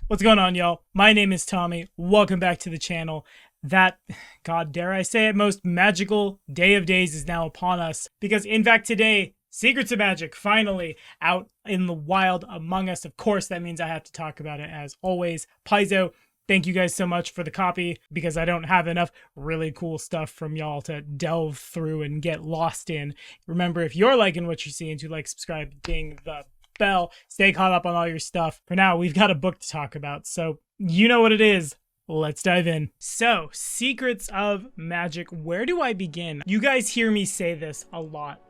What's going on, y'all? My name is Tommy. Welcome back to the channel. That, god dare I say it, most magical day of days is now upon us. Because in fact today, Secrets of Magic finally out in the wild among us. Of course, that means I have to talk about it as always. Paizo, thank you guys so much for the copy because I don't have enough really cool stuff from y'all to delve through and get lost in. Remember, if you're liking what you're seeing, to like, subscribe, ding the bell, stay caught up on all your stuff. For now, we've got a book to talk about, so you know what it is. Let's dive in. So, Secrets of Magic, where do I begin? You guys hear me say this a lot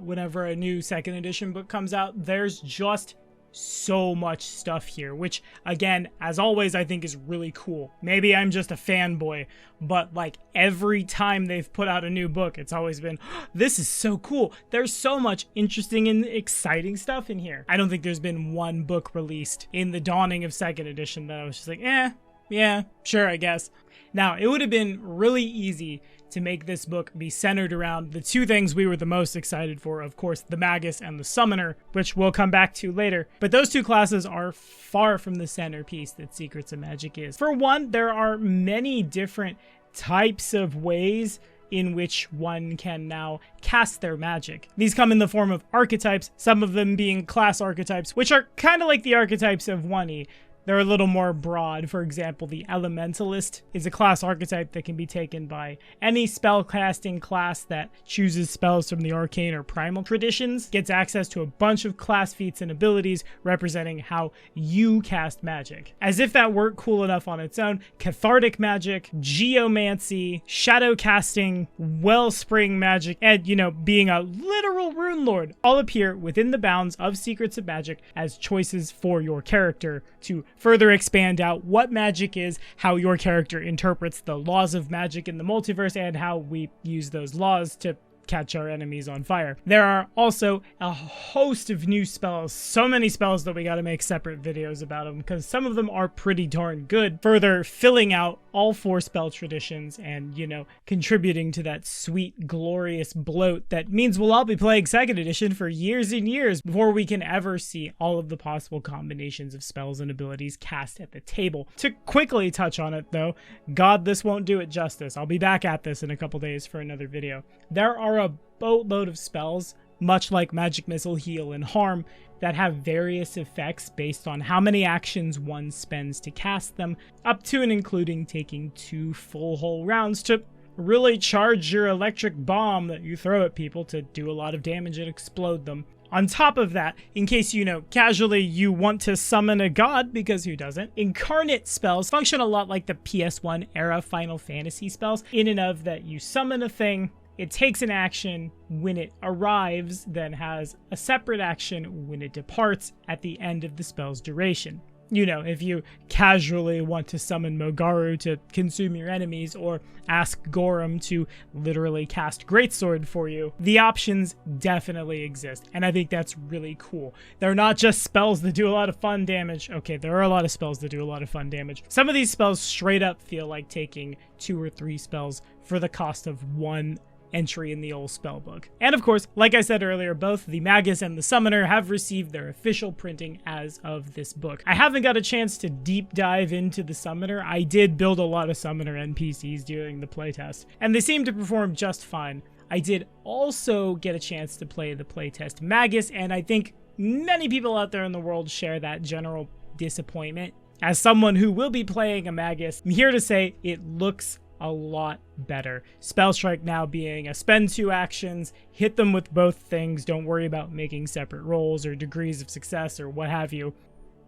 whenever a new second edition book comes out. There's just so much stuff here, which again, as always, I think is really cool. Maybe I'm just a fanboy, but like every time they've put out a new book, it's always been, oh, this is so cool. There's so much interesting and exciting stuff in here. I don't think there's been one book released in the dawning of second edition that I was just like, yeah, sure, I guess. Now, it would have been really easy to make this book be centered around the two things we were the most excited for, of course, the Magus and the Summoner, which we'll come back to later. But those two classes are far from the centerpiece that Secrets of Magic is. For one, there are many different types of ways in which one can now cast their magic. These come in the form of archetypes, some of them being class archetypes, which are kind of like the archetypes of 1E. They're a little more broad. For example, the Elementalist is a class archetype that can be taken by any spellcasting class that chooses spells from the Arcane or Primal traditions, gets access to a bunch of class feats and abilities representing how you cast magic. As if that weren't cool enough on its own, Cathartic Magic, Geomancy, Shadow Casting, Wellspring Magic, and, being a literal Rune Lord all appear within the bounds of Secrets of Magic as choices for your character to further expand out what magic is, how your character interprets the laws of magic in the multiverse, and how we use those laws to catch our enemies on fire. There are also a host of new spells, so many spells that we gotta make separate videos about them, because some of them are pretty darn good, further filling out all 4 spell traditions and, contributing to that sweet, glorious bloat that means we'll all be playing second edition for years and years before we can ever see all of the possible combinations of spells and abilities cast at the table. To quickly touch on it though, God, this won't do it justice. I'll be back at this in a couple days for another video. There are a boatload of spells, much like Magic Missile, Heal, and Harm, that have various effects based on how many actions one spends to cast them, up to and including taking 2 full whole rounds to really charge your electric bomb that you throw at people to do a lot of damage and explode them. On top of that, in case casually you want to summon a god, because who doesn't, incarnate spells function a lot like the PS1 era Final Fantasy spells, in and of that you summon a thing, it takes an action when it arrives, then has a separate action when it departs at the end of the spell's duration. If you casually want to summon Mogaru to consume your enemies, or ask Gorham to literally cast Greatsword for you, the options definitely exist, and I think that's really cool. They're not just spells that do a lot of fun damage. Okay, there are a lot of spells that do a lot of fun damage. Some of these spells straight up feel like taking 2 or 3 spells for the cost of 1 entry in the old spellbook. And of course, like I said earlier, both the Magus and the Summoner have received their official printing as of this book. I haven't got a chance to deep dive into the Summoner. I did build a lot of Summoner NPCs during the playtest, and they seem to perform just fine. I did also get a chance to play the playtest Magus, and I think many people out there in the world share that general disappointment. As someone who will be playing a Magus, I'm here to say it looks a lot better. Spell Strike now being a spend 2 actions, hit them with both things, don't worry about making separate rolls or degrees of success or what have you.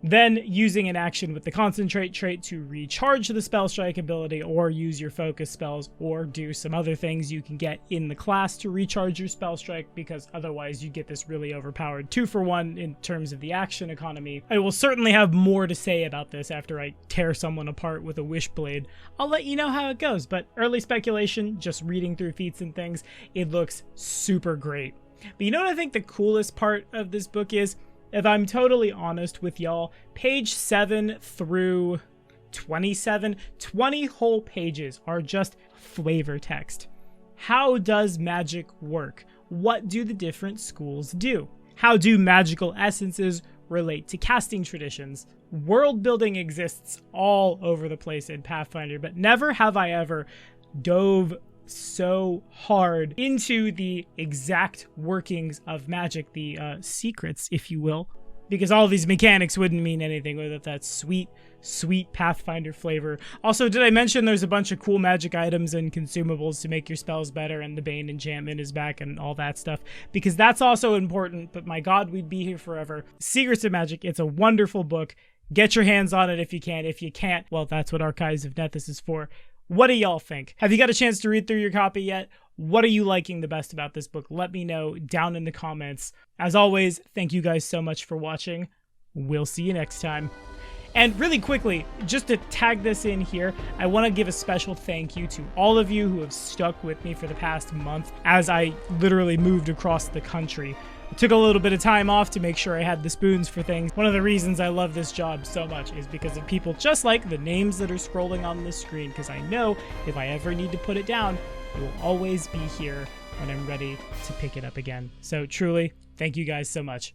Then using an action with the Concentrate trait to recharge the Spell Strike ability, or use your focus spells, or do some other things you can get in the class to recharge your Spell Strike, because otherwise you get this really overpowered 2-for-1 in terms of the action economy. I will certainly have more to say about this after I tear someone apart with a Wishblade. I'll let you know how it goes, but early speculation, just reading through feats and things, it looks super great. But you know what I think the coolest part of this book is? If I'm totally honest with y'all, page 7 through 27, 20 whole pages are just flavor text. How does magic work? What do the different schools do? How do magical essences relate to casting traditions. World building exists all over the place in Pathfinder, but never have I ever dove so hard into the exact workings of magic, the secrets, if you will, because all these mechanics wouldn't mean anything without that sweet Pathfinder flavor. Also, did I mention there's a bunch of cool magic items and consumables to make your spells better, and the Bane enchantment is back and all that stuff, because that's also important, but my god, we'd be here forever. Secrets of Magic, it's a wonderful book. Get your hands on it if you can. If you can't, well, that's what Archives of Nethys is for. What do y'all think? Have you got a chance to read through your copy yet? What are you liking the best about this book? Let me know down in the comments. As always, thank you guys so much for watching. We'll see you next time. And really quickly, just to tag this in here, I want to give a special thank you to all of you who have stuck with me for the past month as I literally moved across the country. I took a little bit of time off to make sure I had the spoons for things. One of the reasons I love this job so much is because of people just like the names that are scrolling on the screen, because I know if I ever need to put it down, it will always be here when I'm ready to pick it up again. So truly, thank you guys so much.